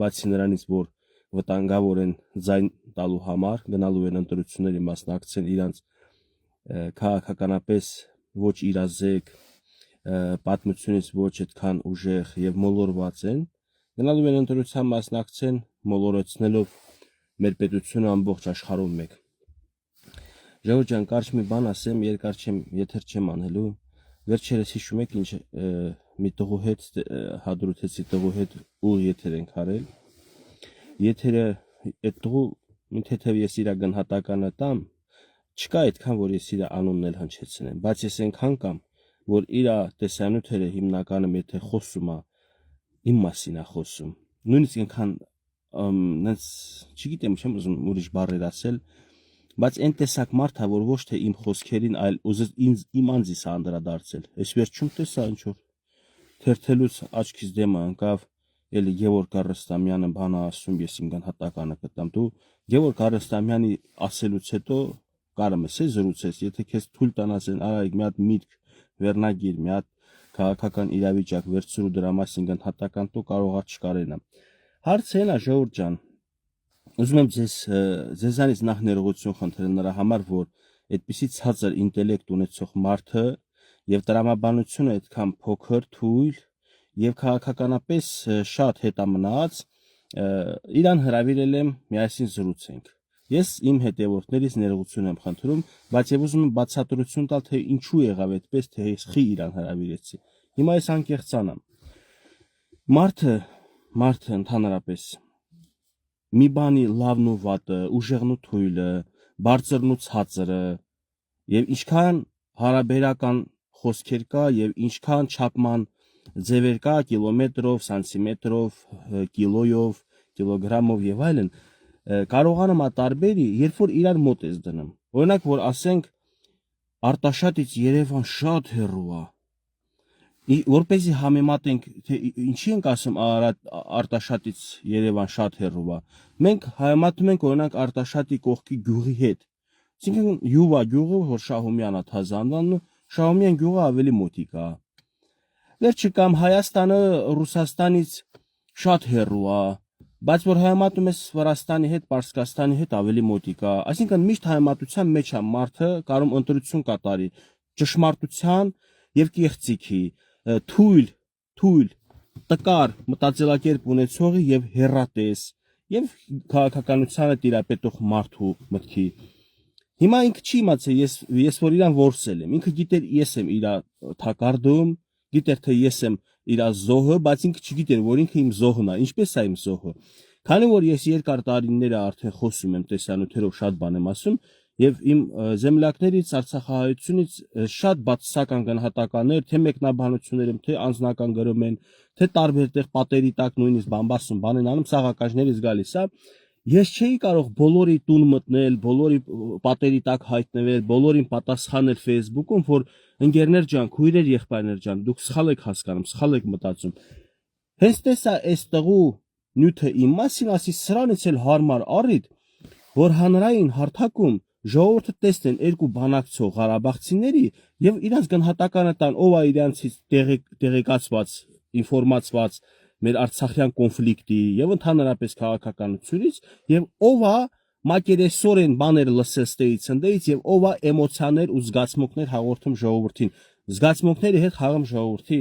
բացի նրանից, որ վտանգավոր են ձայն տալու համար, գնալու են ընտրությունների մասնակցեն իրանց քաղաքականապես ոչ իրազեկ, պատմությունից ոչ այդքան ուժեղ եւ մոլորված են, գնալու են ընտրության մասնակցեն, մոլորեցնելով մեր պետությունը ամբողջ աշխարհում մեկ։ Ժողովուրդ ջան, կարճ մի բան ասեմ, երկար եթեր չեմ անելու։ Վերջերս հիշում եք ինչ մի տղու հետ հադրութեցի տղու հետ ուղ եթեր ենք արել։ Եթերը այդ տղու մի թեթև ես իր գնահատականը տամ, չկա այդքան որ ես իր անունն էլ հնչեցնեմ, բայց ես այնքան կամ որ իր տեսանյութերը հիմնականում եթե խոսում է իմ մասին է խոսում, նույնիսկ այնքան նենց չգիտեմ չեմ ուզում ուրիշ բառեր ասել, բայց այն տեսակ մարդ է որ ոչ թե իմ խոսքերին, այլ ուզեց իմ անձիս անդրադարձել։ Այս վերջում տեսա ինչ որ թերթելուց աչքից դեմը ընկավ, էլի Գևորգ Առստամյանը բանա ասում, ես իմ գնահատականը կտամ։ Դու Գևորգ Առստամյանի ասելուց հետո կարում ես զրուցես, եթե քեզ թույլ տանած են արայք մի հատ միտք, վերնագիր, մի հատ քաղաքական իրավիճակ վերցրու դրա մասին գնահատական տու կարողա չկարենա։ Հարցը այն է, ժողովուրդ ջան, ուզում եմ ձեզանից նախ ներողություն խնդրել նրա համար, որ այդպիսի ցածր ինտելեկտ ունեցող մարդը եւ տրամաբանությունը այդքան փոքր, թույլ եւ քաղաքականապես շատ հետամնաց, իրան հրավիրել եմ միասին զրուցենք։ Ես իմ հետևորդներից ներողություն եմ խնդրում, բայց եւ ուզում եմ բացատրություն տալ, թե ինչու եղավ այդպես, թե ես խի իրան հրավիրեցի։ Հիմա ես անկեղծանամ։ Մարդը ընդհանրապես մի բանի լավն ու վատը, ուժեղն ու թույլը, բարձրն ու ցածրը եւ ինչքան հարաբերական խոսքեր կա եւ ինչքան չափման ձևեր կա կիլոմետրով, սանտիմետրով, կիլոյով, կիլոգրամով եւ այլն, կարողանում է տարբերի, երբ որ իրար մոտ ես դնում։ Օրինակ, որ ասենք Արտաշատից Երևան շատ հեռու է։ Որպեսզի համեմատենք, թե ինչի ենք ասում Արտաշատից Երևան շատ հեռու է։ Մենք համեմատում ենք օրինակ Արտաշատի կողքի գյուղի հետ։ Այսինքն Յուվա գյուղը, որ Շահումյանն է Թազանանն, Շահումյան գյուղը ավելի մոտիկ է։ Վերջը կամ Հայաստանը Ռուսաստանից շատ հեռու է, բայց որ համեմատում ես Վրաստանի հետ, Պարսկաստանի հետ ավելի մոտիկ է։ Այսինքն միշտ համեմատության մեջ է մարդը կարող ընտրություն կատարի ճշմարտության եւ կեղծիքի, թույլ, տկար մտածելակերպ ունեցողի եւ հեռատես եւ քաղաքականությանը տիրապետող մարդու մտքի։ Հիմա ինքը չի իմացել, ես որ իրան որսել եմ, ինքը գիտեր ես եմ իր թակարդում, գիտեր թե ես եմ իր զոհը, բայց ինքը չգիտեր որ ինքը իմ զոհն է, ինչպես է իմ զոհը։ Քանի որ ես երկար տարիներ արդեն խոսում եմ տեսանյութերով շատ բան եմ ասում եւ իմ զեմլակներից Արցախահայությունից շատ բացասական գնահատականներ, թե մեկնաբանություններ եմ, թե անձնական գրում են, թե տարբեր տեղ պատերի տակ նույնիսկ բամբասում բան են անում, սաղակաժներից գալիս է։ Ես չէի կարող բոլորի տուն մտնել, բոլորի պատերի տակ հայտնվել, բոլորին պատասխանել Facebook-ում, որ ընկերներ ջան, քույրեր, եղբայրներ ջան, դուք սխալ եք հասկանում, սխալ եք մտածում։ Հենց տեսա այս տղու նյութը իմ մասին, ասի սրանից էլ հարմար առիթ, որ հանրային հարթակում ժողովուրդը տեսնեն երկու բանակցող ղարաբաղցիների եւ իրանց գնահատականը տան, ով է իրանցից տեղեկացված, ինֆորմացված մեր արցախյան կոնֆլիկտի եւ ընդհանրապես քաղաքականությունից եւ ով է մակերեսորեն բաներ լսել ստեից ընդեից եւ ով է էմոցիաներ ու զգացմունքներ հաղորդում ժողովրդին, զգացմունքների հետ խաղում ժողովրդի։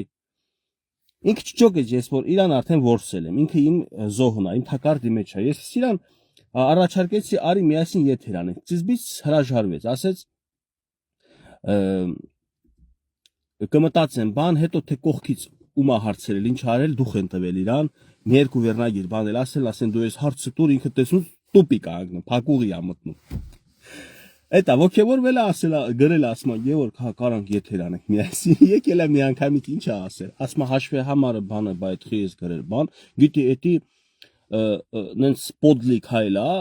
Ինքը չճոգեց ես որ իրան արդեն որսել եմ, ինքը իմ զոհն է, իմ թակարդի մեջ է։ Ես իրան առաջարկեցի արի միասին եթեր անենք, ծիզբից հրաժարվեց, ասեց կմտածեմ բան, հետո թե կողքից ում է հարցրել, ինչ արել, դուխ են տվել իրան, մի երկու վերնագիր բանել ասեն դու ես հարցը տուր, ինքը տեսնում տուպիկ է անգնում, փակուղի է մտնում։ Էտա ոգևորվել է ասել գրել ասում Գևորգ հա կարանք եթեր անենք միասին, եկել է մի անգամից ինչ է ասել, ասում հաշվի համարը բանը բայդ խիես գրել բան, գիտի էտի նենց պոդլիկ հայլ է,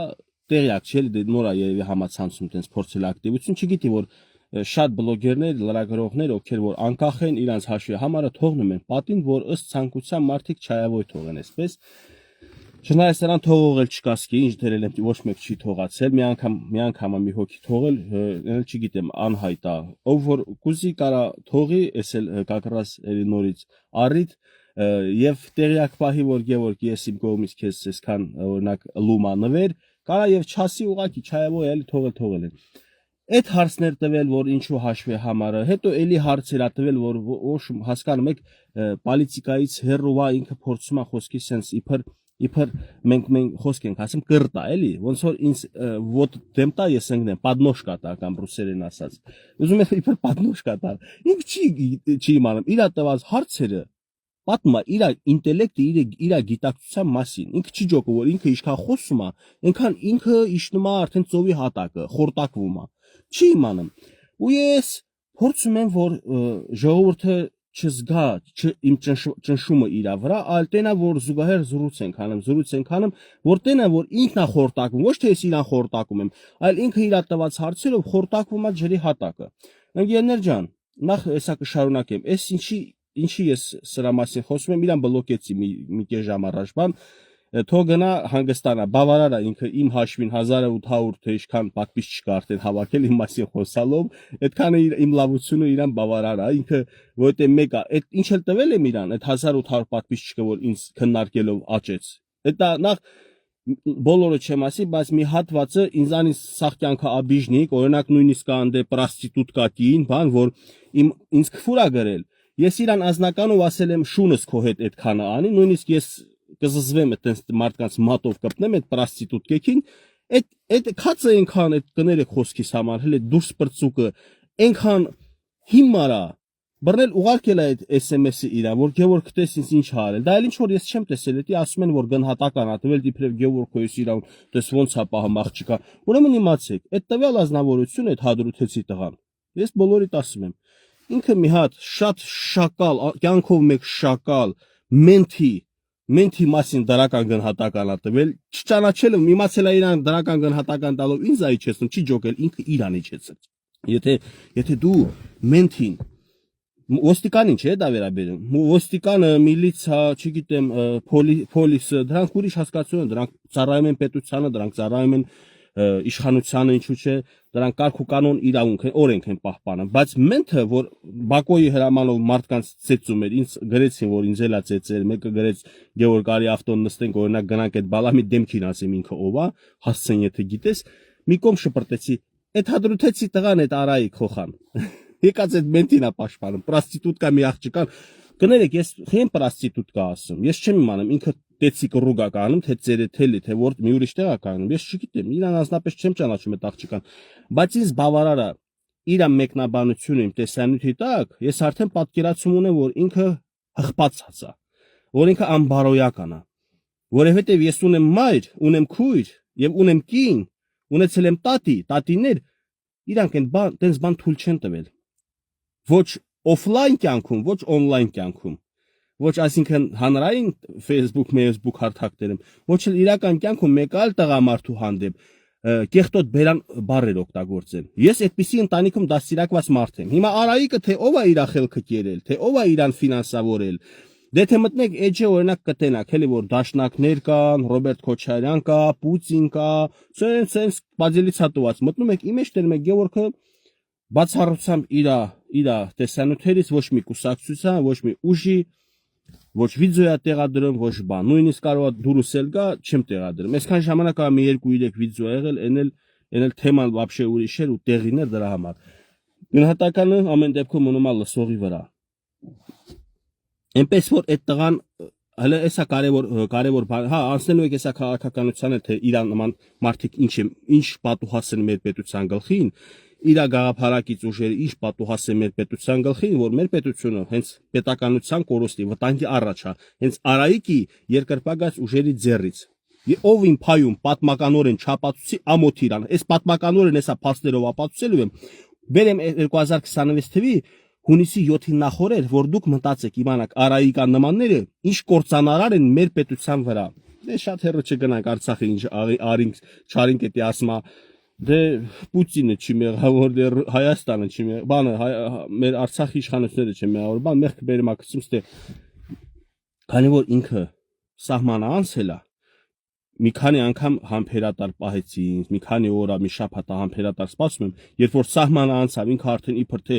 տեղյակ չէ, դե նոր է երևի համացանցում տենց փորձել ակտիվություն, չգիտի որ շատ բլոգերներ, լրագրողներ, ովքեր որ անկախ են իրանց հաշվի համարը թողնում են պատին, որ ըստ ցանկության մարդիկ չայավոյ թողեն այսպես։ Չնայած նրան թողող էլ չկասկի, ինչ դերել եմ ոչ մեկ չի թողացել, մի անգամ մի հոգի թողել, էլ չգիտեմ, անհայտ է, ով որ կուզի կարա թողի, էս էլ կակրաս էլի նորից առիթ եւ տեղյակ պահի որ Գևորգ ես իմ կողմից քեզ այսքան օրինակ լումա նվեր կարա եւ չասի ուղակի չայավո էլի թողել են այդ հարցներ տվել որ ինչու հաշվի համարը հետո էլի հարցեր տվել որ հասկանում եք պոլիտիկայից հերովա ինքը փորձում է խոսքի sense իբր մենք խոսք ենք ասում կրտա էլի ոնց որ ինձ ոտ դեմտա ես ընկնեմ падնոշկա տա կամ ռուսերեն ասած ուզում եմ իբր падնոշկա տա ինքը չի իմանում իր տված հարցերը պատմա իր ինտելեկտը իր գիտակցության մասին ինքը չի ջոկը որ ինքը ինչքան խոսում է այնքան ինքը իշնում է արդեն ծովի հատակը խորտակվում է չի իմանում ու ես փորձում եմ որ ժողովուրդը չզգա իմ ճնշումը իր վրա այլ տենա որ զուգահեռ զրույց ենք անում որ տենա որ ինքն է խորտակվում ոչ թե ես իրան խորտակում եմ այլ ինքը իր տված հարցերով խորտակվում է ջրի հատակը ընկերներ ջան նախ հեսա կշարունակեմ այս ինչի ես սրա մասին խոսում եմ իրան բլոկեցի մի կես ժամ առաջ բան թող գնա հանգստանա բավարար է ինքը իմ հաշվին 1800 թե ինչքան պատվից չկա արդեն հավաքել իմ մասին խոսալով այդքանը իմ լավությունը իրան բավարար է ինքը որտե մեկը այդ ինչ էլ տվել եմ իրան այդ 1800 պատվից չկա որ ինձ քննարկելով աճեց դա նախ բոլորը չեմ ասի բայց մի հատվածը ինձանից սախ կյանքը աբիժնիկ օրինակ նույնիսկ անդե պրոստիտուտկա կին բան որ ինձ քֆուրա գրել ես իրան ազնականով ասել եմ շունս քո հետ այդքանը անի նույնիսկ ես կզզվեմ այդպես մարդկանց մատով կպնեմ այդ պրոստիտուտկեքին այդ քացը այնքան այդ կները խոսքիս համար հələ դուրս բրծուկը այնքան հիմարա բռնել ուղարկել է այդ SMS-ը իրա որ Գևորգ գտես ինչ արել դա էլ ինչ որ ես չեմ տեսել էդի ասում են որ գնահատական ա տվել դիպրև Գևորգ քոյս իրան դες ոնց է պահում աղջիկա ուրեմն իմացեք այդ տվյալ ազնվորությունը այդ հադրութեցի տղան ես բոլորիդ ասում եմ ինքը մի հատ շատ շակալ կյանքով մեկ շակալ մենթի մասին դրական գնահատական ա տվել չճանաչել եմ իմացել է իրան դրական գնահատական տալով ինձ այ չեցնում չի ջոկել ինքը իրան իջեցել եթե դու մենթին ոստիկանին չէ դա վերաբերում ոստիկանը միլիցիա չգիտեմ պոլիսը դրանք ուրիշ հասկացություն են դրանք ծառայում են պետությանը դրանք ծառայում են իշխանությանը ինչու՞ չէ դրանք կարգ ու կանոն իրավունք են օրենք են պահպանում բայց մենթը որ Բակոյի հրամանով մարդկանց ծեծում էր ինձ գրեցին որ ինձ էլա ծեծել մեկը գրեց Գևորգ արի ավտոն նստենք օրինակ գնանք այդ բալամի դեմքին ասեմ ինքը ով է հասցեն եթե գիտես մի կողմ շպրտեցի այդ հադրութեցի տղան այդ արայի քոխան եկած այդ մենթին է պաշտպանում պրոստիտուտկա մի աղջկան կներեք ես խեն պրոստիտուտկա ասում ես չեմ իմանում ինքը տեցիկ ռուգա կանում թե ծերեթելի թե որ մի ուրիշ տեղ է կանում ես չգիտեմ իրան անձնապես չեմ ճանաչում այդ աղջկան բայց ինձ բավարար է իր մեկնաբանությունը իմ տեսանյութի տակ ես արդեն պատկերացում ունեմ որ ինքը հղբացած է որ ինքը անբարոյական է որովհետև ես ունեմ մայր ունեմ քույր եւ ունեմ կին ունեցել եմ տատիներ իրանք այնպես բան թույլ չեն տվել ոչ օֆլայն կյանքում ոչ օնլայն կյանքում ոչ այսինքն հանրային Facebook հարթակներում ոչ էլ իրական կյանքում մեկ այլ տղամարդու հանդեպ կեղտոտ բերան բառեր օգտագործեն ես այդպիսի ընտանիքում դաստիարակված մարդ եմ հիմա Արայիկը թե ով է իր խելքը կերել թե ով է իրան ֆինանսավորել դե թե մտնեք էջը օրինակ կտենակ էլի որ դաշնակներ կան Ռոբերտ Քոչարյան կա Պուտին կա սենց բազելից հատված մտնում եք իմեջ տերում եք Գևորգը բացառությամբ իր տեսանյութերից ոչ մի կուսակցության ոչ մի ուժի ոչ վիդեոյա տեղադրում ոչ բան նույնիսկ կարող է դուրս էլ գա չեմ տեղադրում այսքան ժամանակ ա մի 2-3 վիդեո եղել էնել թեման вообще ուրիշ էր ու տեղին էր դրա համար գնահատականը ամեն դեպքում մնում է լսողի վրա այնպես որ այդ տղան հələ էսա կարևոր բան հա անցնելու եք էսա քաղաքականությանը թե իրան նման մարդիկ ինչ պատուհաս են մեր պետության գլխին իր գաղափարակից ուժերը ինչ պատուհաս է մեր պետության գլխին որ մեր պետությունը հենց պետականության կորոստի վտանգի առաջ է հենց Արայիկի երկրպագած ուժերի ձեռից ով իմ փայում պատմականորեն չապացուցի ամոթ իրան այս պատմականորեն էսա փաստերով ապացուցելու եմ բերեմ 2026 թվի հունիսի 7-ին նախորդ որ դուք մտածեք իմանաք Արայիկան նմանները ինչ կործանարար են մեր պետության վրա դե շատ հեռու չգնանք Արցախի ինչ արինք չարինք էտի ասма դե Պուտինը չի մեղավոր դե Հայաստանը չի բանը մեր Արցախի իշխանությունները չի մեղավոր բան մեղքը բերում ակցում ստե քանի որ ինքը սահմանը անցել է մի քանի անգամ համբերատար պահեցի ինձ մի քանի օր մի շաբաթ համբերատար սպասում եմ երբ որ սահմանը անցավ ինքը արդեն իբր թե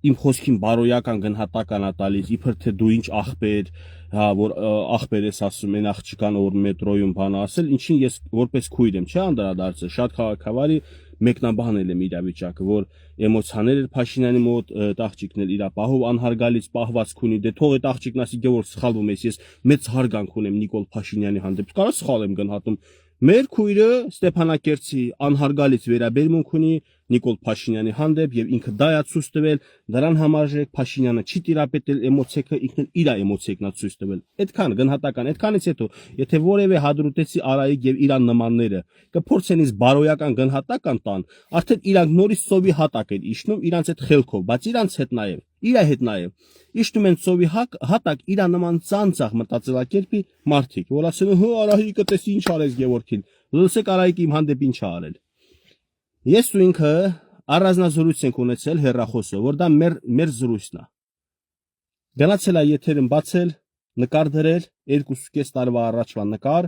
իմ խոսքին բարոյական գնահատական է տալիս, իբր թե դու ինչ ախպեր, հա, որ ախպեր ես ասում, այն աղջկան որ մետրոյում բան ասել, ինչին ես որպես քույր եմ, չէ՞ անդրադարձել, շատ քաղաքավարի մեկնաբանել եմ իրավիճակը, որ էմոցիաներ էր Փաշինյանի մոտ, աղջիկն էլ իր պահով անհարգալից պահվածք ունի, դե թող այդ աղջիկն ասի, որ սխալվում ես, ես մեծ հարգանք ունեմ Նիկոլ Փաշինյանի հանդեպ, կարա սխալ եմ գնահատում։ Մեր քույրը Ստեփանակերտի անհարգալից վերաբերմունք ունի Նիկոլ Փաշինյանի հանդեպ եւ ինքը դա է ցույց տվել, դրան համարժեք Փաշինյանը չի տիրապետել էմոցիաքը, ինքն իր էմոցիական ցույց տվել։ Այդքան գնահատական, այդքանից հետո, եթե որևէ հադրուտեցի Արայիկ եւ իրան նմանները կփորձեն ինձ բարոյական գնահատական տան, արդեն իրանք նորից ծովի հատակ են իշնում իրանց այդ խելքով, բայց իրանց հետ նաեւ, իր հետ նաեւ իշնում են ծովի հատակ իր նման ծանծաղ մտածելակերպի մարդիկ, որ ասեն, հո Արայիկը տես ինչ արես Գևորգին, լսեք Արայիկի իմ հանդեպ ինչ արել։ Ես ու ինքը առանձնազրույց ենք ունեցել հեռախոսը, որ դա մեր զրույցն է։ Գնացել է եթերին բացել, նկար դրել, 2.5 տարվա առաջվա նկար,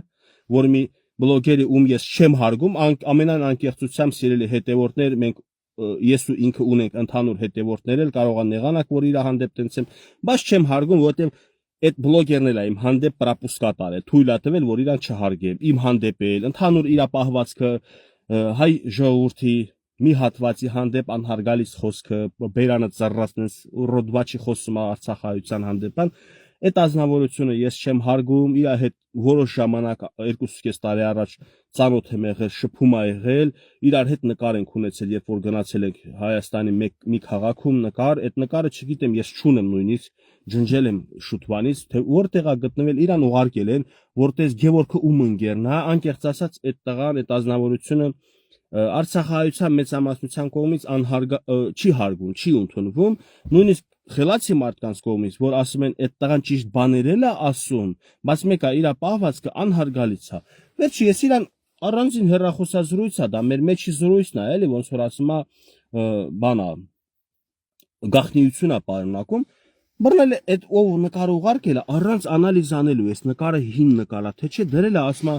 որ մի բլոգերի ում ես չեմ հարգում, ամենայն անկեղծությամբ սիրելի հետևորդներ, մենք ես ու ինքը ունենք ընդհանուր հետևորդներ էլ կարող են եղանակ, որ իր հանդեպ տենցեմ, բայց չեմ հարգում, որտեղ այդ բլոգերն էլ իմ հանդեպ պրոպուսկա տարել, թույլ է տվել, որ իրան չհարգեմ, իմ հանդեպ էլ, ընդհանուր իր պահվածքը հայ ժողովրդի մի հատվածի հանդեպ անհարգալից խոսքը, բերանը ծառացնես, ռոդվաչի խոսում Արցախայության հանդեպ, այդ ազնվորությունը ես չեմ հարգում, իր հետ որոշ ժամանակ 2.5 տարի առաջ ծանոթ եմ եղել, շփում ա եղել, իրար հետ նկար ենք ունեցել, երբ որ գնացել ենք Հայաստանի մի քաղաքում նկար, այդ նկարը չգիտեմ, ես չունեմ նույնիսկ, ջնջել եմ շուտվանից, թե որտեղ է գտնվել, իրան ուղարկել են, որտեղ Գևորգը ում ընկերն է, անկեղծ ասած, այդ տղան, այդ ազնվորությունը Արցախայության մեծամասնության կողմից չի հարգում, չի ընդունվում, նույնիսկ խելացի մարդկանց կողմից, որ ասում են, այդ տղան ճիշտ բաներ էլ է ասում, բայց մեկը իր պահվածքը անհարգալից է։ Վերջի ես իրան առանձին հեռախոսազրույց է, դա մեր մեջի զրույցն է, էլի ոնց որ ասում է, բանա գաղտնիություն է պարունակում, բռնել է այդ ով նկարը ուղարկել է առանց անալիզ անելու, այս նկարը հին նկար է, թե չէ դրել է, ասում է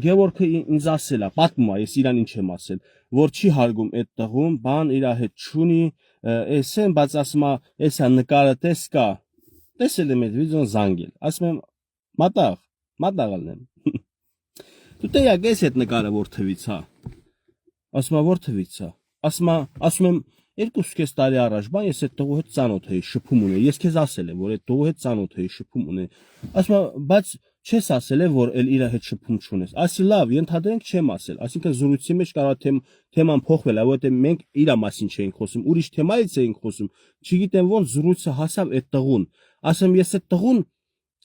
Գևորգը ինձ ասել է, պատմում է, ես իրան ինչ եմ ասել, որ չի հարգում այդ տղուն, բան իր հետ չունի, էսեն, բայց ասում է, էսա նկարը տես կա, տեսել եմ այդ վիդեոն զանգել, ասում եմ, մատաղ եմ, դու տեյակ ես այդ նկարը որ թվից, հա, ասում է, որ թվից, հա, ասում եմ, 2.5 տարի առաջ բան ես այդ տղու հետ ծանոթ էի, շփում ունեի, ես քեզ ասել եմ, որ այդ տղու հետ ծանոթ էի, շփում ունեի, ասում է, բայց չես ասել է, որ էլ իր հետ շփում չունես, ասի լավ, ենթադրենք չեմ ասել, այսինքն զրույցի մեջ կարող թեման փոխվել է, որովհետև մենք իր մասին չէինք խոսում, ուրիշ թեմայից էինք խոսում, չգիտեմ ոնց զրույցը հասավ այդ տղուն, ասեմ ես այդ տղուն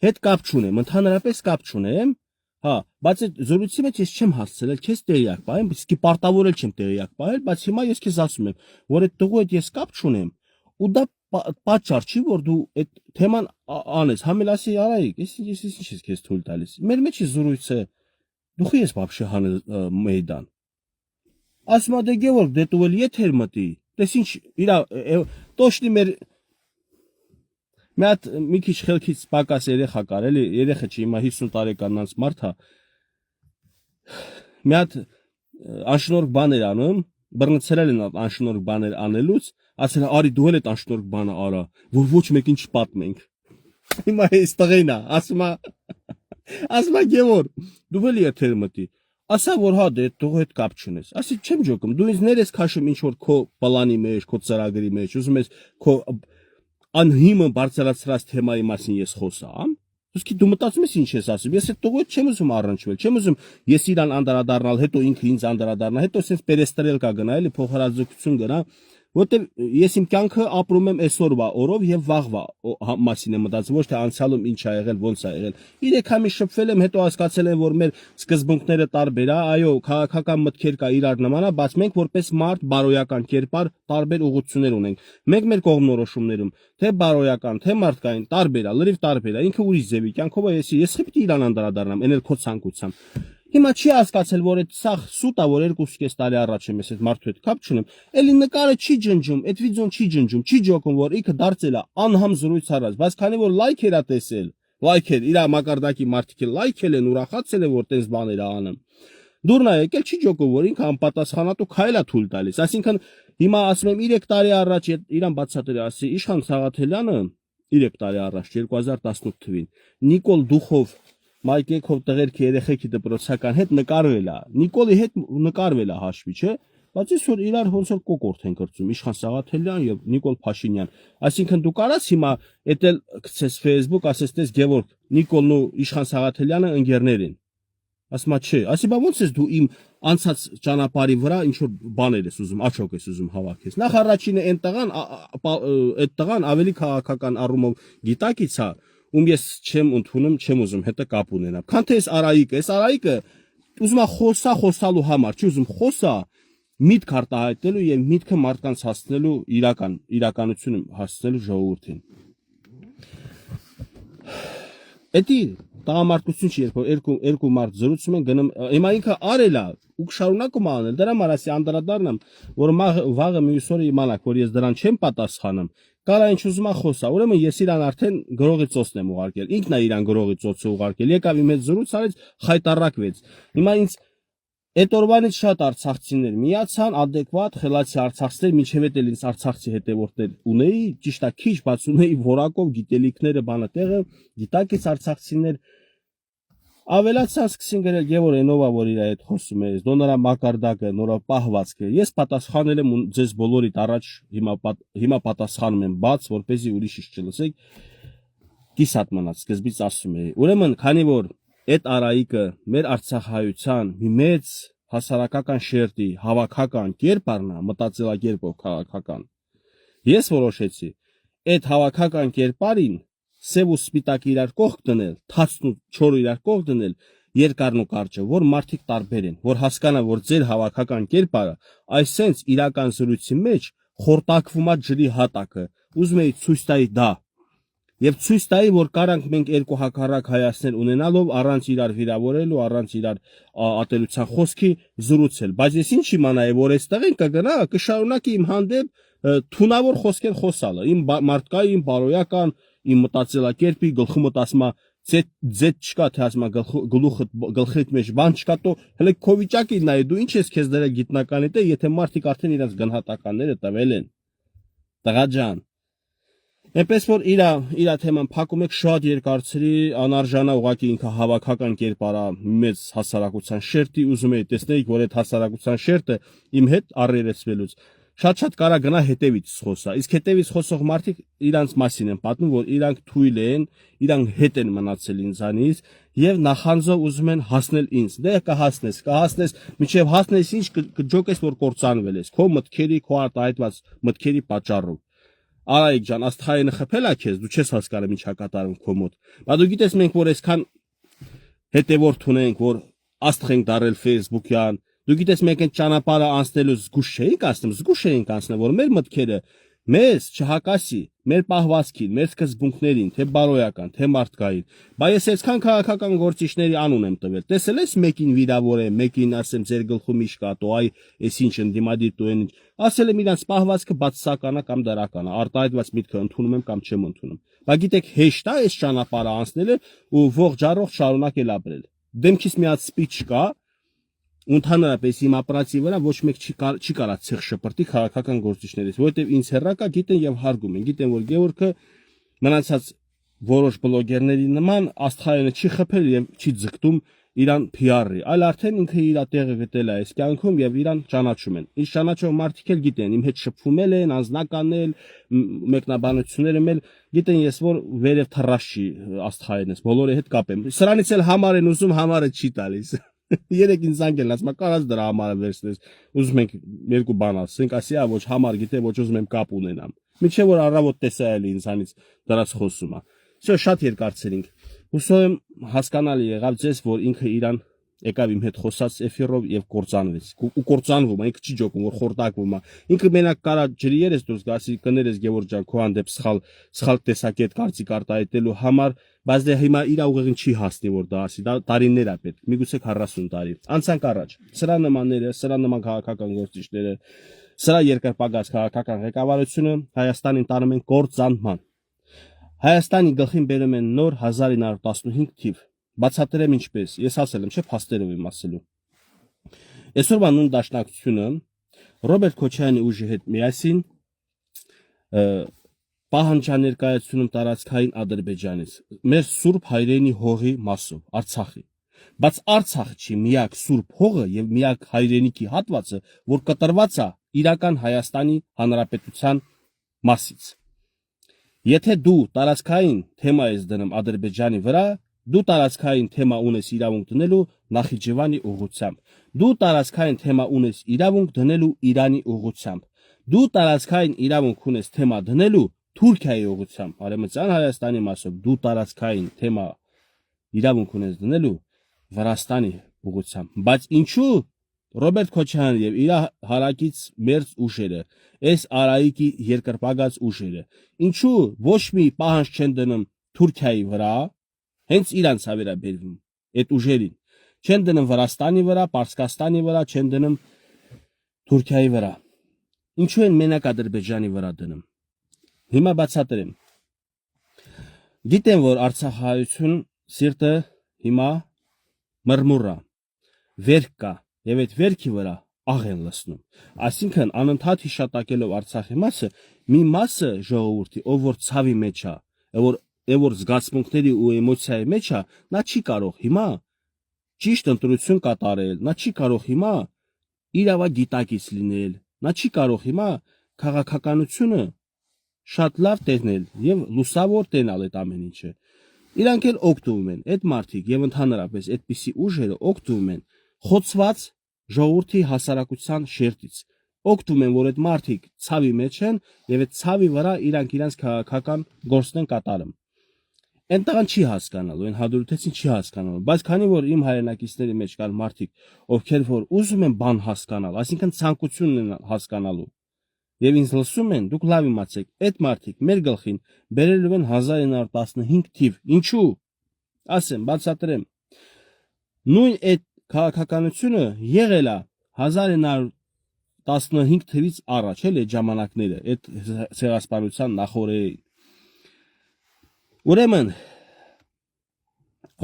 հետ կապ չունեմ, ընդհանրապես կապ չունեմ, հա, բայց այդ զրույցի մեջ ես չեմ հասցրել քեզ տեղյակ պահել, իսկ պարտավորել չեմ տեղյակ պահել, բայց հիմա ես քեզ ասում եմ, որ այդ տղու հետ ես կապ չունեմ, ու դա պատճառ չի, որ դու այդ թեման անես, համել ասի Արայիկ, ես ինչ ես քեզ թույլ տալիս։ Մեր մեջի զրույցը դու ես вообще հանել մեյդան։ Ասում է դե Գևորգ, դե դու էլ եթեր մտի, դες ինչ իրա տոշնի մեր մի քիչ խելքից պակաս երեխա կար, էլի, երեխա չի, հիմա 50 տարեկանանց մարդ է։ Մի հատ անշնորհք բաներ անում, բռնցրել են անշնորհք բաներ անելուց, ասել է արի դու էլ այդ անշնորհք բանը արա, որ ոչ մեկին չպատմենք։ Հիմա այս տղեն է, ասում է Գևորգ, դու էլ եթեր մտի։ Ասա որ հա դե տղու հետ կապ չունես։ Ասի չեմ ջոկում, դու ինձ ներես քաշում ինչ որ քո պլանի մեջ, քո ծրագրի մեջ, ուզում ես քո անհիմն բարձրացրած թեմայի մասին ես խոսամ։ Իսկ դու մտածում ես ինչ ես ասում։ Ես այդ տղու հետ չեմ ուզում առնչվել, չեմ ուզում ես իրան անդրադառնալ, հետո ինքը ինձ անդրադառնա, հետո sense պերեստրելկա գնա, էլի փոխհարաձգություն գնա, որտեվ ես իմ կյանքը ապրում եմ այսօրվա օրով եւ վաղվա մասին եմ մտածում, ոչ թե անցյալում ինչ ա եղել, ոնց ա եղել։ 3 ամիս շփվել եմ, հետո հասկացել եմ, որ մեր սկզբունքները տարբեր ա, այո, քաղաքական մտքեր կա իրար նման ա, բայց մենք որպես մարդ բարոյական կերպար տարբեր ուղղություններ ունենք։ Մենք մեր կողմնորոշումներում, թե բարոյական, թե մարդկային տարբեր ա, լրիվ տարբեր ա։ Ինքը ուրիշ ձևի կյանքով է, ես խիպտի իրան անդրադառնամ, էնել քո ցանկությամբ։ Հիմա չի հասկացել, որ այդ սաղ սուտ է, որ 2.5 տարի առաջ եմ ես այդ մարդու հետ կապ չունեմ։ Էլի նկարը չի ջնջում, այդ վիդեոն չի ջնջում, չի ջոկում, որ ինքը դարձել է անհամ զրույց արած, բայց քանի որ լայքեր ա տեսել, լայքեր, իր մակարդակի մարդիկ լայքել են, ուրախացել են, որ տես բաներ ա անում։ Դուրնա եկել չի ջոկով, որ ինքը անպատասխանատու քայլ է թույլ տալիս։ Այսինքն հիմա ասում եմ 3 տարի առաջ իրան բացատրի ասի Իշխան Սաղաթելյանը 3 տարի առաջ 2018 թվին Նիկոլ Դուխով Մայկեքով տղերքի երեխեքի դպրոցական հետ նկարվել է։ Նիկոլի հետ նկարվել է հաշվի, չէ՞։ Բայց այսօր իրար ոնց որ կոկորտ են կրծում Իշխան Սաղաթելյան եւ Նիկոլ Փաշինյան։ Այսինքն դու կարաս հիմա էտել գցես Facebook, ասես տես Գևորգ Նիկոլն ու Իշխան Սաղաթելյանը ընկերներ են։ Ասма չէ, ասի բա ոնց ես դու իմ անցած ճանապարհի վրա ինչ որ բաներ ես ուզում, աչոք ես ուզում հավաքես։ Նախ առաջինը այն տղան, այդ տղան ավելի քաղաքական առումով գիտակից է, ում ես չեմ ընդունում, չեմ ուզում հետը կապ ունենա։ Քան թե այս Արայիկը ուզում է խոսալու համար, չի ուզում խոսա միտք արտահայտելու եւ միտքը մարդկանց հասցնելու իրականությունը հասցնելու ժողովրդին։ Էդի տղամարդկություն չի, երբ երկու մարդ զրուցում են գնում, հիմա ինքը արել է ու շարունակում է անել։ Դրա համար ասի անդրադառնամ, որ վաղը մյուս օրը իմանաք, որ ես դրան չեմ պատասխանում, կարա ինչ ուզում է խոսա։ Ուրեմն ես իրան արդեն գրողի ծոցն եմ ուղարկել։ Ինքն է իրան գրողի ծոցը ուղարկել։ Եկավ իմ հետ զրույց արեց, խայտարակվեց։ Հիմա ինձ այդ օրվանից շատ արցախցիներ միացան, adekvat խելացի արցախցիներ, մինչև էլ ինձ արցախցի հետևորդներ ունեի, ճիշտ է քիչ, բայց ունեի որակով գիտելիքները բանը տեղը, գիտակից արցախցիներ ավելացան սկսին գրել Գևոր Էնովա, որ իր հետ խոսում է, նորա մակարդակը, նորա պահվածքը։ Ես պատասխանել եմ ձեզ բոլորիդ առաջ, հիմա պատասխանում եմ բաց, որպեսզի ուրիշից չլսեք։ Կիսատ մնաց, սկզբից ասում էի։ Ուրեմն, քանի որ այդ Արայիկը մեր Արցախայության մի մեծ հասարակական շերտի հավաքական կերպարն է, մտածելակերպով քաղաքական։ Ես որոշեցի այդ հավաքական կերպարին սև ու սպիտակ իրար կողք դնել, թացն ու չորը իրար կողք դնել, երկարն ու կարճը, որ մարդիկ տարբեր են, որ հասկանան, որ ձեր հավաքական կերպարը այսենց իրական զրույցի մեջ խորտակվում է ջրի հատակը, ուզում էի ցույց տայի դա։ Եվ ցույց տայի, որ կարանք մենք երկու հակառակ հայացքներ ունենալով առանց իրար վիրավորելու, առանց իրար ատելության խոսքի զրուցել։ Բայց ես ինչ իմանայի, որ այստեղ են կգնա, կշարունակի իմ հանդեպ թունավոր խոսքեր խոսալը։ Իմ մարդկայի, իմ բարոյական, իմ մտածելակերպի գլխի մոտ ասма ձետ չկա, թե ասма գլխիդ մեջ բան չկա, તો հələ քո վիճակին նայ, դու ինչ ես քեզ դրել գիտնականիդ է, եթե մարդիկ արդեն իրենց գնահատականները տվել են։ Տղա ջան, այնպես որ իրա թեման փակում եք շատ երկարցրի, անարժանա ուղղակի ինքը հավաքական կերպարա մեծ հասարակության շերտի, ուզում էի տեսնեիք, որ այդ հասարակության շերտը իմ հետ առերեսվելուց շատ կարա գնա հետևից խոսա։ Իսկ հետևից խոսող մարդիկ իրանց մասին են պատմում, որ իրանք թույլ են, իրանք հետ են մնացել ինձանից եւ նախանձով ուզում են հասնել ինձ։ Դե կհասնես, մինչեւ հասնես ինչ կջոկես, որ կործանվել ես, քո մտքերի, քո արտահայտված մտքերի պատճառով։ Արայիկ ջան, աստղայինը խփել է քեզ, դու չես հասկանում ինչա կատարում քո մոտ։ Բայց դու գիտես մենք որ այսքան հետևորդ ունենք, որ աստղ ենք դարել Facebook-յան, դու գիտես մենք այդ ճանապարհը անցնելու զգուշ էինք անցնել, որ մեր մտքերը մեզ չհակասի, մեր պահվածքին, մեր սկզբունքներին, թե բարոյական, թե մարդկային։ Բայց ես այսքան քաղաքական գործիչների անուն եմ տվել։ Տեսել ես մեկին վիրավորե, մեկին ասեմ ձեր գլխում ինչ կա, տո այ էս ինչ ընդդիմադիր տո այն ինչ։ Ասել եմ իրանց պահվածքը բացասական է կամ դրական է, արտահայտված միտքը ընդունում եմ կամ չեմ ընդունում։ Բայց գիտեք հեշտ է այս ճանապարհը անցնելը ու ողջ առողջ շարունակել ապրել։ Դեմքից մի հատ սպիչ կա, ընդհանրապես իմ ապրացի վրա ոչ մեկ չի կարա ցեղ շպրտի քաղաքական գործիչներից, որովհետև ինձ հերրակա գիտեն եւ հարգում են, գիտեն որ Գևորգը մնացած որոշ բլոգերների նման աստղայինը չի խփել եւ չի ձգտում իրան PR-ի, այլ արդեն ինքը իր տեղը գտել է այս կյանքում եւ իրան ճանաչում են։ Ինչ ճանաչող մարդիկ էլ գիտեն, իմ հետ շփվում են, անձնականել, մեկնաբանությունները մել գիտեն ես որ վերև թռաշ չի աստղայինս, բոլորի հետ կապ եմ։ Սրանից էլ համար են ուզում, համարը չի տալիս։ Երեք ինձ անգել ասма կարած դրա համարը վերցնես ուզում ենք երկու բան ասենք ասի ոչ համար գիտե ոչ ուզում եմ կապ ունենամ միջև որ առավոտ տեսա էլի ինձանից դրած խոսում է всё շատ երկարցրինք հուսով եմ հասկանալի եղավ ձեզ որ ինքը իրան եկավ իմ հետ խոսած էֆիրով եւ կործանվեց ու կործանվում է ինքը չի ջոկում որ խորտակվում է ինքը մենակ կարա ջրի երես դուրս գասի կներես Գևորգ ջան քո հանդեպ սխալ տեսակետ կարծիք արտահայտելու համար բայց դե հիմա իր ուղեղին չի հասնի որ դա ասի դա տարիներ է պետք միգուցե 40 տարի անցանք առաջ սրա նմանները սրա նման քաղաքական գործիչները սրա երկրպագած քաղաքական ղեկավարությունը Հայաստանին տանում են կործանման Հայաստանի գլխին բերում են նոր 1915 թիվ բացատրեմ ինչպես ես ասել եմ չէ փաստերով եմ ասելու Այսօրվա նույն դաշնակցությունը Ռոբերտ Քոչարյանի ուժի հետ միասին պահանջաներկայացնում տարածքային Ադրբեջանից մեր Սուրբ հայրենի հողի մասով Արցախի բայց Արցախը չի միակ Սուրբ հողը եւ միակ հայրենիքի հատվածը որ կտրված է իրական Հայաստանի Հանրապետության մասից եթե դու տարածքային թեմա ես դնում Ադրբեջանի վրա դու տարածքային թեմա ունես իրավունք դնելու Նախիջևանի ուղղությամբ դու տարածքային թեմա ունես իրավունք դնելու Իրանի ուղղությամբ դու տարածքային իրավունք ունես թեմա դնելու Թուրքիայի ուղղությամբ Արևմտյան Հայաստանի մասով դու տարածքային թեմա իրավունք ունես դնելու Վրաստանի ուղղությամբ բայց ինչու Ռոբերտ Քոչարյանը եւ իր հարակից մերձ ուժերը այս Արայիկի երկրպագած ուժերը ինչու ոչ մի պահանջ չեն դնում Թուրքիայի վրա հենց իրանց հավերաբերվում այդ ուժերին չեն դնում Վրաստանի վրա Պարսկաստանի վրա չեն դնում Թուրքիայի վրա ինչու են մենակ Ադրբեջանի վրա դնում հիմա բացատրեմ գիտեմ որ Արցախահայություն սիրտը հիմա մրմուռա վերք կա եւ այդ վերքի վրա աղ են լսնում այսինքն անընդհատ հիշատակելով Արցախի մասը մի մասը ժողովրդի ով որ ցավի մեջ է որ զգացմունքների ու էմոցիայի մեջ է նա չի կարող հիմա ճիշտ ընտրություն կատարել նա չի կարող հիմա իրավագիտակից լինել նա չի կարող հիմա քաղաքականությունը շատ լավ տենել եւ լուսավոր տենալ այդ ամեն ինչը իրանք էլ օգտվում են այդ մարդիկ եւ ընդհանրապես այդպիսի ուժերը օգտվում են խոցված ժողովրդի հասարակության շերտից օգտվում են որ այդ մարդիկ ցավի մեջ են եւ այդ ցավի վրա իրանք իրենց քաղաքական գործն են կատարում Այնտեղան չի հասկանալու, այն հադրութեցին չի հասկանալու, բայց քանի որ իմ հայրենակիցների մեջ կան մարդիկ, ովքեր որ ուզում են բան հասկանալ, այսինքն ցանկությունն են հասկանալու։ Եվ ինձ լսում են, դուք լավ իմացեք, այդ մարդիկ մեր գլխին բերելու են 1915 թիվ։ Ինչու՞։ Ասեմ, բացատրեմ։ Նույն այդ քաղաքականությունը եղել է 1915 թվից առաջ, էլ այդ ժամանակները, այդ ցեղասպանության նախորդին։ Ուրեմն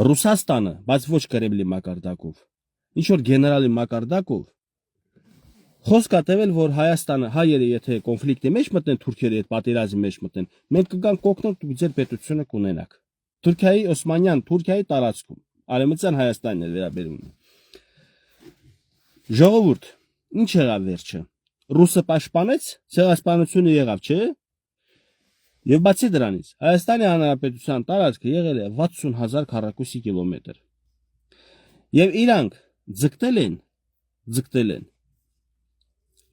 Ռուսաստանը, բայց ոչ Կրեմլի մակարդակով, ինչ որ գեներալի մակարդակով խոսք է տվել, որ Հայաստանը, հայերը եթե կոնֆլիկտի մեջ մտնեն, թուրքերը այդ պատերազմի մեջ մտնեն, մենք կգանք կօգնենք դուք ձեր պետությունը կունենաք։ Թուրքիայի Օսմանյան, Թուրքիայի տարածքում, Արևմտյան Հայաստանն է վերաբերում։ Ժողովուրդ, ինչ եղավ վերջը։ Ռուսը պաշտպանեց, ցեղասպանությունը եղավ, չէ՞։ Եվ բացի դրանից, Հայաստանի Հանրապետության տարածքը եղել է 60,000 քառակուսի կիլոմետր։ Եվ իրանք ձգտել են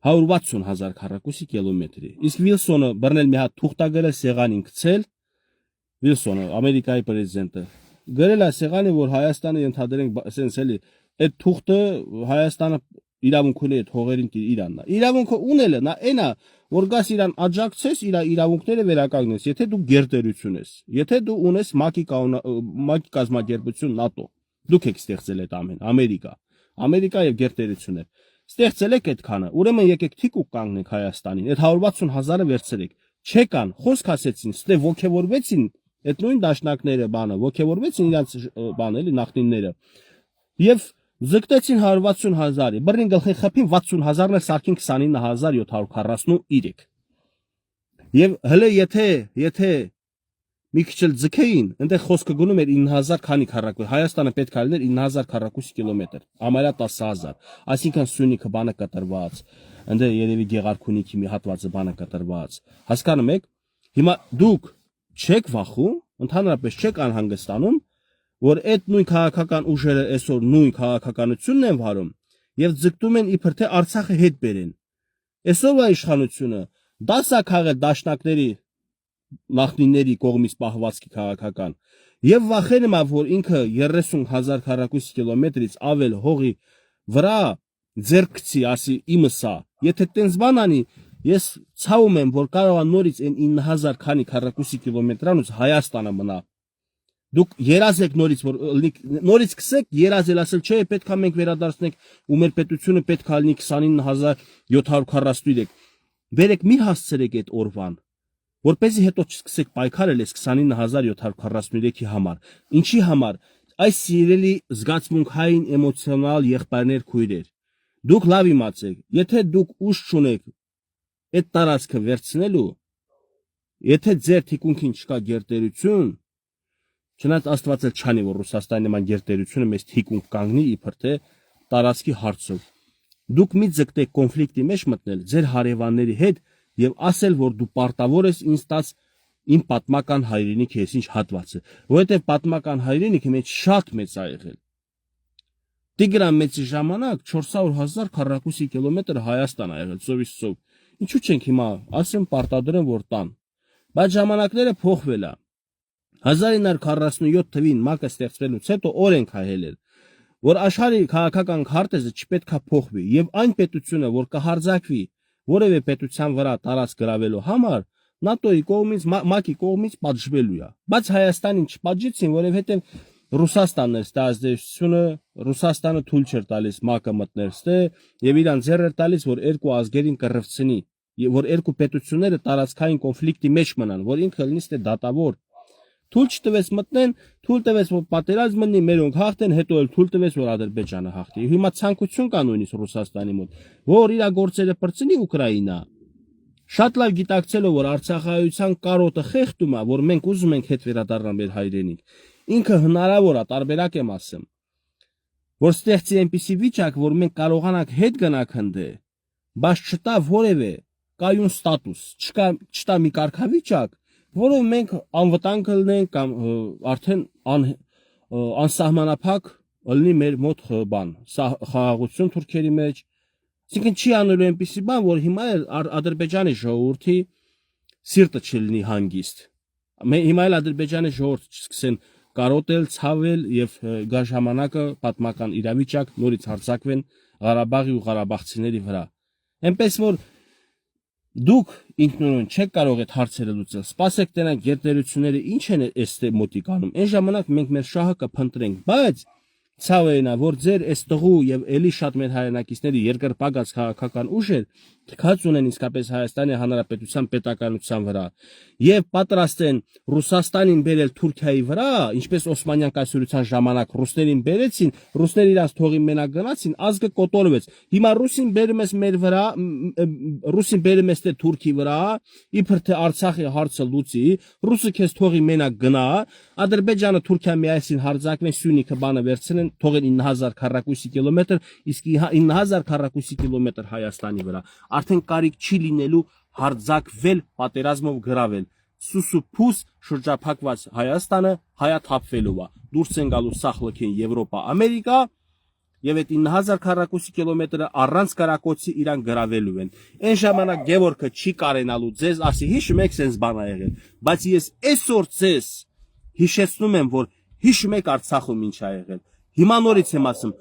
160,000 քառակուսի կիլոմետրի։ Իսկ Վիլսոնը բռնել մի հատ թուղթագրել սեղանին գցել, Վիլսոնը, Ամերիկայի պրեզիդենտը, գրել է սեղանի, որ Հայաստանը ընդհանրենք ասենց էլի, այդ թուղթը Հայաստանը իրավունք ունի այդ հողերին Իրանն է։ Իրավունքը ունելը նա այն է, որ գաս իրան աջակցես, իր իրավունքները վերականգնես, եթե դու գերտերություն ես, եթե դու ունես ՄԱԿ-ի կազմակերպություն ՆԱՏՕ, դուք եք ստեղծել այդ ամեն, Ամերիկա եւ գերտերություններ։ Ստեղծել եք այդքանը, ուրեմն եկեք թիկուկ կանգնենք Հայաստանին, այդ 160,000-ը վերցրեք։ Չեկան, խոսք ասեցին, ստե ոգևորվեցին այդ նույն դաշնակները բանը, ոգևորվեցին իրանց բանը, էլի նախնինները։ Եվ զգտեցին 160,000-ը, բռնին գլխին խփին 60,000-ն էլ սարքին 29,743։ Եվ հələ եթե մի քիչ էլ ձգեին, այնտեղ խոսքը գնում էր 9,000 քանի քառակուսի, Հայաստանը պետք է լիներ 9,000 քառակուսի կիլոմետր, ամառա 10,000, այսինքն Սյունիքը բանը կտրված, այնտեղ երևի Գեղարքունիքի մի հատվածը բանը կտրված։ Հասկանում եք, հիմա դուք չեք վախում, ընդհանրապես չեք անհանգստանում, որ այդ նույն քաղաքական ուժերը այսօր նույն քաղաքականությունն են վարում եւ ձգտում են իբր թե Արցախը հետ բերեն։ Այսօրվա իշխանությունը դասա քաղել դաշնակների նախնիների կողմից պահվածքի քաղաքական եւ վախենում է որ ինքը 30,000 քառակուսի կիլոմետրից ավել հողի վրա ձերքցի ասի իմս է եթե տենց բան անի ես ցավում եմ որ կարող է նորից այն 9,000 քանի քառակուսի կիլոմետրանոց Հայաստանը մնա դուք երազեք նորից սկսեք երազել ասել չէ պետքա մենք վերադարձնենք ու մեր պետությունը պետքա լինի 29,743 բերեք մի հասցրեք այդ օրվան որպեսզի հետո չսկսեք պայքարել այս 29,743-ի համար ինչի համար Այս սիրելի զգացմունքային էմոցիոնալ եղբայրներ քույրեր, դուք լավ իմացեք, եթե դուք ուժ չունեք այդ տարածքը վերցնելու, եթե ձեր թիկունքին չկա գերտերություն, չնայած Աստված էլ չանի, որ Ռուսաստանի նման գերտերությունը մեզ թիկունք կանգնի իբր թե տարածքի հարցով, դուք մի ձգտեք կոնֆլիկտի մեջ մտնել ձեր հարևանների հետ եւ ասել, որ դու պարտավոր ես ինձ տաս իմ պատմական հայրենիքը, ես ինչ հատվածը, որովհետեւ պատմական հայրենիքը մեծ շատ մեծ ա եղել։ Տիգրան մեծի ժամանակ 400,000 քառակուսի կիլոմետր Հայաստան ա եղել, ծովից ծով։ Ինչու չենք հիմա ասեմ պարտադրեմ, որ տան։ Բայց ժամանակները փոխվել ա։ 1947 թվին ՄԱԿ-ը ստեղծվելուց հետո օրենք ա հելել, որ աշխարհի քաղաքական քարտեզը չպետք է փոխվի եւ այն պետությունը, որ կհարձակվի որևէ պետության վրա տարած գրավելու համար, ՆԱՏՕ-ի կողմից, ՄԱԿ-ի կողմից պատժվելու է։ Բայց Հայաստանին չպատժեցին, որովհետեւ Ռուսաստանն էր ստա ազդեցությունը, Ռուսաստանը թույլ չէր տալիս ՄԱԿ-ը մտներ ստե եւ իրան ձեռ էր տալիս, որ երկու ազգերին կռվցնի, եւ որ երկու պետությունները տարածքային կոնֆլիկտի մեջ մնան, որ ինքը լինի ստե դատավոր։ Թույլ չտվեց մտնեն, թույլ տվեց որ պատերազմ մնի, մերոնք հաղթեն, հետո էլ թույլ տվեց որ Ադրբեջանը հաղթի։ Հիմա ցանկություն կա նույնիսկ Ռուսաստանի մոտ, որ իր գործերը բրցնի Ուկրաինա։ Շատ լավ գիտակցելով որ Արցախայության կարոտը խեղդում է, որ մենք ուզում ենք հետ վերադառնալ մեր հայրենիք։ Ինքը հնարավոր է, տարբերակ եմ ասում, որ ստեղծի այնպիսի վիճակ, որ մենք կարողանանք հետ գնանք հնդե, բայց չտա որևէ կայուն ստատուս, չտա մի կարգավիճակ, որով մենք անվտանգ կլինենք կամ արդեն անսահմանափակ լինի մեր մոտ բան, խաղաղություն թուրքերի մեջ։ Այսինքն չի անելու այնպիսի բան, որ հիմա Ադրբեջանի ժողովրդի սիրտը չլինի հանգիստ։ Հիմա էլ Ադրբեջանի ժողովուրդը չսկսեն կարոտել, ցավել եւ գա ժամանակը պատմական իրավիճակ նորից հարձակվեն Ղարաբաղի ու ղարաբաղցիների վրա։ Այնպես որ դուք ինքնուրույն չեք կարող այդ հարցերը լուծել։ Սպասեք տենակ գերտերությունները ինչ են այստե մոտիկ անում։ Այն ժամանակ մենք մեր շահը կփնտրենք, բայց ցավենա, որ ձեր այս տղու եւ էլի շատ մեր հայրենակիցների երկրպագած քաղաքական ուժեր թքած ունեն իսկապես Հայաստանի Հանրապետության պետականության վրա եւ պատրաստ են Ռուսաստանին բերել Թուրքիայի վրա, ինչպես Օսմանյան կայսրության ժամանակ ռուսներին բերեցին, ռուսները իրանց թողին մենակ գնացին, ազգը կոտորվեց։ Հիմա ռուսին բերում ես մեր վրա, ռուսին բերում ես թե Թուրքի վրա, իբր թե Արցախի հարցը լուծի, ռուսը քեզ թողի մենակ գնա, Ադրբեջանը Թուրքիա միասին հարձակվեն, Սյունիքը բանը վերցնեն, թողեն 9000 քառակուսի կիլոմետր, իսկ 9000 քառակուսի կիլոմետր Հայաստանի վրա։ Արդեն կարիք չի լինելու հարձակվել, պատերազմով գրավել։ Սուսուփուս շրջափակված Հայաստանը հայաթափվելու է։ Դուրս են գալու սախլքին Եվրոպա, Ամերիկա, եւ այդ 9000 քառակուսի կիլոմետրը առանց կարակոցի իրան գրավելու են։ Այն ժամանակ Գևորգը չի կարենալու ձեզ ասի հիշում եք sense բան ա եղել, բայց ես այսօր ձեզ հիշեցնում եմ, որ հիշում եք Արցախում ինչ ա եղել։ Հիմա նորից եմ ասում,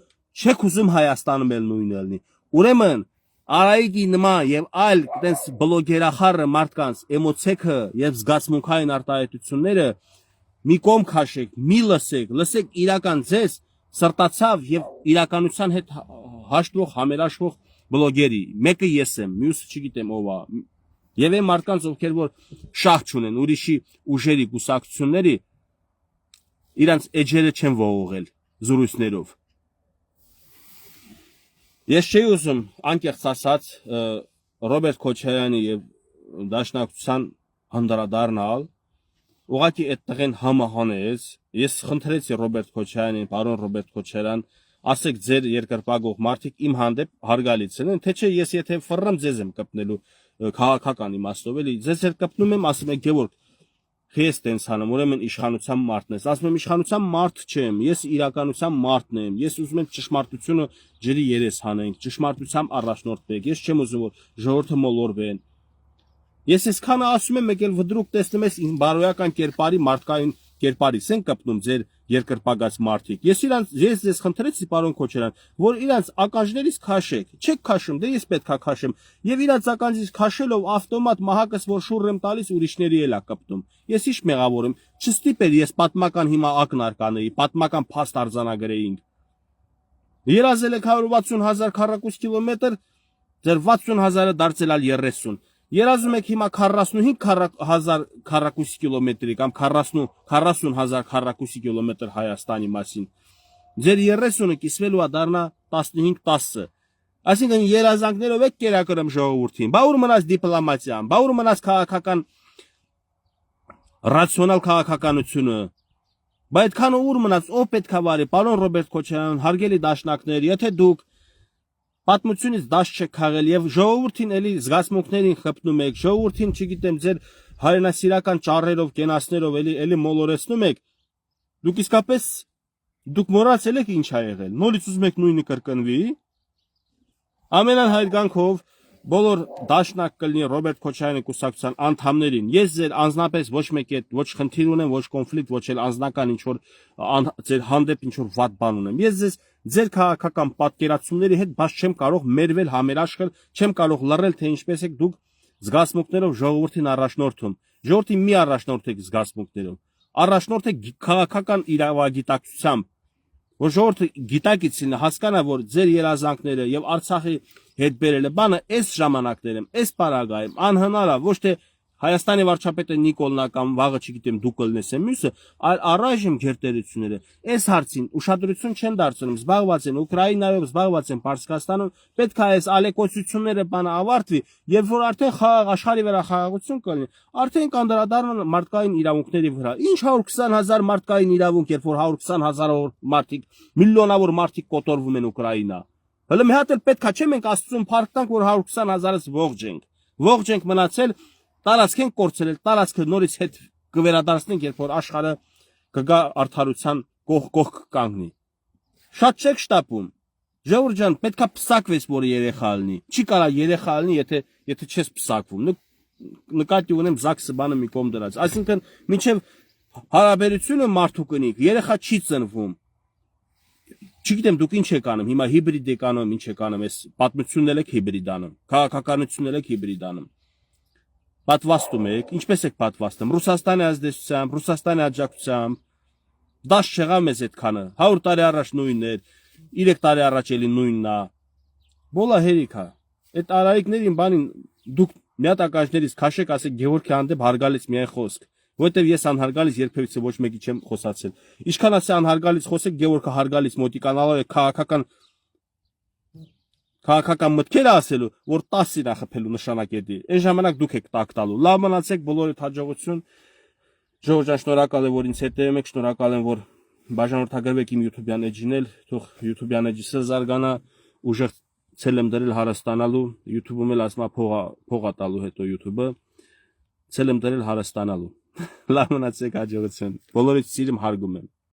չեք ուզում Հայաստանում էլ նույնը լինի։ Ուրեմն Արայիկի նման եւ այլ այդպես բլոգերախառը մարդկանց էմոցիաքը եւ զգացմունքային արտահայտությունները մի կողմ քաշեք, մի լսեք իրական ձեզ սրտացավ եւ իրականության հետ հաշտվող համերաշխող բլոգերի։ Մեկը ես եմ, մյուսը չգիտեմ ով է։ Եվ այն մարդկանց ովքեր որ շահ չունեն ուրիշի ուժերի կուսակցությունների իրանց էջերը չեն ողողել զրույցներով։ Ես չէի ուզում անկեղծ ասած Ռոբերտ Քոչարյանի եւ Դաշնակցության հանդրադառնալ, ուղղակի այդ տղեն համահանեց։ Ես խնդրեցի Ռոբերտ Քոչարյանին, պարոն Ռոբերտ Քոչարյան, ասեք ձեր երկրպագող մարդիկ իմ հանդեպ հարգալից են, թե չէ ես եթե ֆռռամ ձեզ եմ կպնելու քաղաքական իմաստով, էլի ձեզ էլ կպնում եմ, ասում եք Գևորգ Քեզ տենց հանում, ուրեմն իշխանության մարդն ես։ Ասում եմ իշխանության մարդ չեմ, ես իրականության մարդն եմ։ Ես ուզում եմ ճշմարտությունը ջրի երես հանենք, ճշմարտությամբ առաջնորդվենք։ Ես չեմ ուզում որ ժողովուրդը մոլորվեն։ Ես այսքանը ասում եմ, եկել վդրուկ տեսնում ես բարոյական կերպարի, մարդկային կերպարից են կպնում ձեր երկրպագած մարդիկ։ Ես ձեզ խնդրեցի, պարոն Քոչարյան, որ իրանց ականջներից քաշեք։ Չեք քաշում, դե ես պետքա քաշեմ։ Եվ իրանց ականջից քաշելով ավտոմատ մահակս որ շուռ եմ տալիս ուրիշների էլ է կպնում։ Ես ինչ մեղավոր եմ։ Չստիպեր ես պատմական հիմա ակնարկանեի, պատմական փաստ արձանագրեինք։ Երազել եք 160,000 քառակուսի կիլոմետր, ձեր 60,000-ը դարձել ալ 30։ Երազում եք հիմա 45,000 քառակուսի կիլոմետրի կամ 40,000 քառակուսի կիլոմետր Հայաստանի մասին։ Ձեր 30-ը կիսվելու է դառնա 15-10-ը։ Այսինքն երազանքներով եք կերակրում ժողովրդին։ Բա ուր մնաց դիպլոմատիան, բա ուր մնաց քաղաքական ռացիոնալ քաղաքականությունը։ Բայց այդքանը ուր մնաց, ով պետք է վարի, պարոն Ռոբերտ Քոչարյան, հարգելի դաշնակներ, եթե դուք պատմությունից դաշ չեք քաղել եւ ժողովրդին էլի զգացմունքներին խփնում եք, ժողովրդին, չգիտեմ, ձեր հայրենասիրական ճառերով, կենասներով էլի մոլորեցնում եք, դուք իսկապես դուք մոռացել եք ինչ ա եղել։ Նորից ուզում եք նույնը կրկնվի։ Ամենահարգանքով բոլոր դաշնակ կլինի Ռոբերտ Քոչարյանի կուսակցության անդամներին։ Ես ձեր անձնապես ոչ մեկի հետ ոչ խնդիր ունեմ, ոչ կոնֆլիկտ, ոչ էլ անձնական ինչ որ ձեր հանդեպ ինչ որ վատ բան ունեմ։ Ես ձեր քաղաքական պատկերացումների հետ բաց չեմ կարող մերվել, համերաշխել, չեմ կարող լռել, թե ինչպես եք դուք զգացմունքներով ժողովրդին առաջնորդում։ Ժողովրդին մի առաջնորդեք զգացմունքներով։ Առաջնորդեք քաղաքական իրավագիտակցությամբ, որ ժողովուրդը գիտակից լինի, հասկանա, որ ձեր երազանքները եւ Արցախի հետ բերելը բանը այս ժամանակներում, այս պարագայում անհնար է, ոչ թե Հայաստանի վարչապետը Նիկոլն է կամ վաղը չգիտեմ դու կլնես է մյուսը, այլ առայժմ գերտերությունները այս հարցին ուշադրություն չեն դարձնում, զբաղված են Ուկրաինայով, զբաղված են Պարսկաստանում, պետք է այս ալեկոծությունները բանը ավարտվի, երբ որ արդեն խաղաղ աշխարհի վրա խաղաղություն կլինի, արդեն կանդրադառնան մարդկային իրավունքների վրա։ Ինչ 120,000 մարդկային իրավունք, երբ որ 120,000 մարդիկ, միլիոնավոր մարդիկ կոտորվում են Ուկրաինա։ Հələ մի հատ էլ պետք է չէ մենք Աստծուն փառք տանք, որ 120,000-ից ողջ ենք մնացել, տարածք ենք կորցրել, տարածքը նորից հետ կվերադարձնենք, երբ որ աշխարհը կգա արդարության կողք կանգնի։ Շատ չեք շտապում։ Ժողովուրդ ջան, պետքա փսակվես, որ երեխա լինի։ Չի կարա երեխա լինի, եթե չես փսակվում։ Նկատի ունեմ Զաքսը բանը մի կողմ դրած։ Այսինքն, մինչև հարաբերությունը մարդու կնիկ, երեխա չի ծնվում։ Չգիտեմ դուք ինչ եք անում, հիմա հիբրիդ եք անում, ինչ եք անում, այս պատմությունն եք հիբրիդ անում, քաղաքականությունն եք հիբրիդ անում։ Պատվաստում եք, ինչպես եք պատվաստում, Ռուսաստանի ազդեցությամբ, Ռուսաստանի աջակցությամբ, դաշ չեղավ մեզ այդքանը, 100 տարի առաջ նույնն էր, 3 տարի առաջ էլի նույնն է, բոլա հերիք է, այդ արարիկներին բանին դուք միատակաչներից քաշեք, ասեք Գևորգի հանդեպ հարգալից միայն խոսք, որովհետև ես անհարգալից երբևիցե ոչ մեկի չեմ խոսացել, ինչքան ասե անհարգալից խոսեք, Գևորգը հարգալից մոտիկանալով է քաղաքական մտքեր ասելու, որ 10-ին է խփելու նշանակետի, այն ժամանակ դուք եք տակ տալու, լավ մնացեք, բոլորիդ հաջողություն, ժողովուրդ ջան, շնորհակալ եմ, որ ինձ հետևում եք, շնորհակալ եմ, որ բաժանորդագրվեք իմ YouTube-յան էջին էլ, թող YouTube-յան էջը զարգանա, ուժեղ ցել եմ դրել հարստանալու, YouTube-ում էլ ասում փողա տալու հետո YouTube-ը, ցել եմ դրել հարստանալու, լավ մնացեք, հաջողություն, բոլորիդ սիրում հարգում եմ։